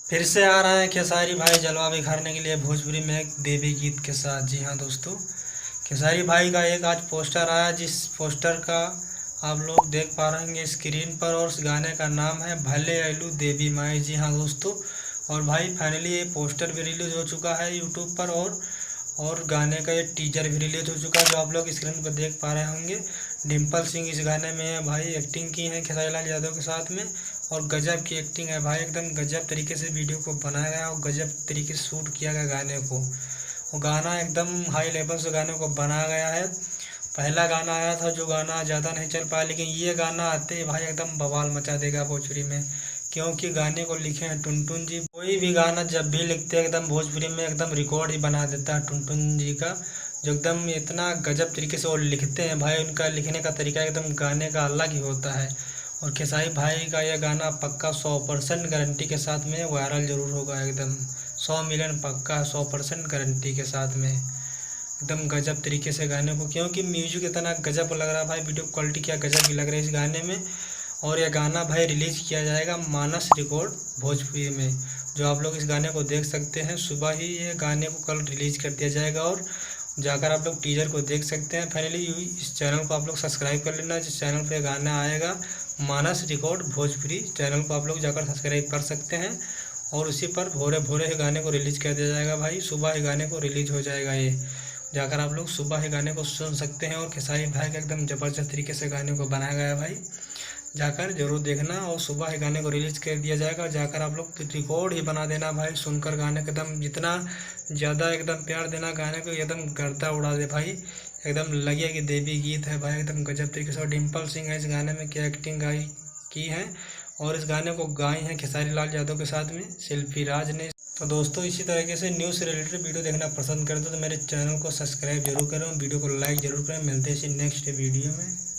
फिर से आ रहा है खेसारी भाई जलवा बिखारने के लिए भोजपुरी में एक देवी गीत के साथ। जी हाँ दोस्तों, खेसारी भाई का एक आज पोस्टर आया, जिस पोस्टर का आप लोग देख पा रहे होंगे स्क्रीन पर, और उस गाने का नाम है भले आइलू देवी माई। जी हाँ दोस्तों, और भाई फाइनली ये पोस्टर भी रिलीज हो चुका है यूट्यूब पर, और गाने का ये टीजर भी रिलीज हो चुका है जो आप लोग स्क्रीन पर देख पा रहे होंगे। डिम्पल सिंह इस गाने में है भाई, एक्टिंग की है खेसारी लाल यादव के साथ में, और गजब की एक्टिंग है भाई। एकदम गजब तरीके से वीडियो को बनाया गया और गजब तरीके से शूट किया गया गाने को। और गाना एकदम हाई लेवल से गाने को बनाया गया है। पहला गाना आया था जो गाना ज़्यादा नहीं चल पाया, लेकिन ये गाना आते ही भाई एकदम बवाल मचा देगा भोजपुरी में, क्योंकि गाने को लिखे हैं टुनटुन जी। कोई भी गाना जब भी लिखते हैं एकदम भोजपुरी में एकदम रिकॉर्ड ही बना देता है टुनटुन जी का, जो एकदम इतना गजब तरीके से वो लिखते हैं भाई। उनका लिखने का तरीका एकदम गाने का अलग ही होता है। और खेसारी भाई का यह गाना पक्का 100% गारंटी के साथ में वायरल जरूर होगा, एकदम 100 मिलियन पक्का 100% गारंटी के साथ में। एकदम गजब तरीके से गाने को, क्योंकि म्यूजिक इतना गजब लग रहा है भाई, वीडियो क्वालिटी क्या गजब की लग रही है इस गाने में। और यह गाना भाई रिलीज किया जाएगा मानस रिकॉर्ड भोजपुरी में, जो आप लोग इस गाने को देख सकते हैं। सुबह ही ये गाने को कल रिलीज कर दिया जाएगा, और जाकर आप लोग टीजर को देख सकते हैं। फाइनली इस चैनल को आप लोग सब्सक्राइब कर लेना, जिस चैनल पे गाना आएगा मानस रिकॉर्ड भोजपुरी, चैनल को आप लोग जाकर सब्सक्राइब कर सकते हैं। और उसी पर भोरे भोरे ही गाने को रिलीज कर दिया जाएगा भाई, सुबह ही गाने को रिलीज हो जाएगा ये। जाकर आप लोग सुबह ही गाने को सुन सकते हैं। और खेसारी भाई का एकदम ज़बरदस्त तरीके से गाने को बनाया गया है भाई, जाकर जरूर देखना। और सुबह ही गाने को रिलीज कर दिया जाएगा, और जाकर आप लोग रिकॉर्ड ही बना देना भाई। सुनकर गाने का एकदम जितना ज़्यादा एकदम प्यार देना गाने को, एकदम गर्दा उड़ा दे भाई। एकदम लगे कि देवी गीत है भाई, एकदम गजब तरीके से। और डिम्पल सिंह है इस गाने में, क्या एक्टिंग गाई की है। और इस गाने को गाए हैं खेसारी लाल यादव के साथ में शिल्पी राज ने। तो दोस्तों, इसी तरीके से न्यूज़ से रिलेटेड वीडियो देखना पसंद करते हो तो मेरे चैनल को सब्सक्राइब जरूर करें, वीडियो को लाइक जरूर करें। मिलते हैं इसी नेक्स्ट वीडियो में।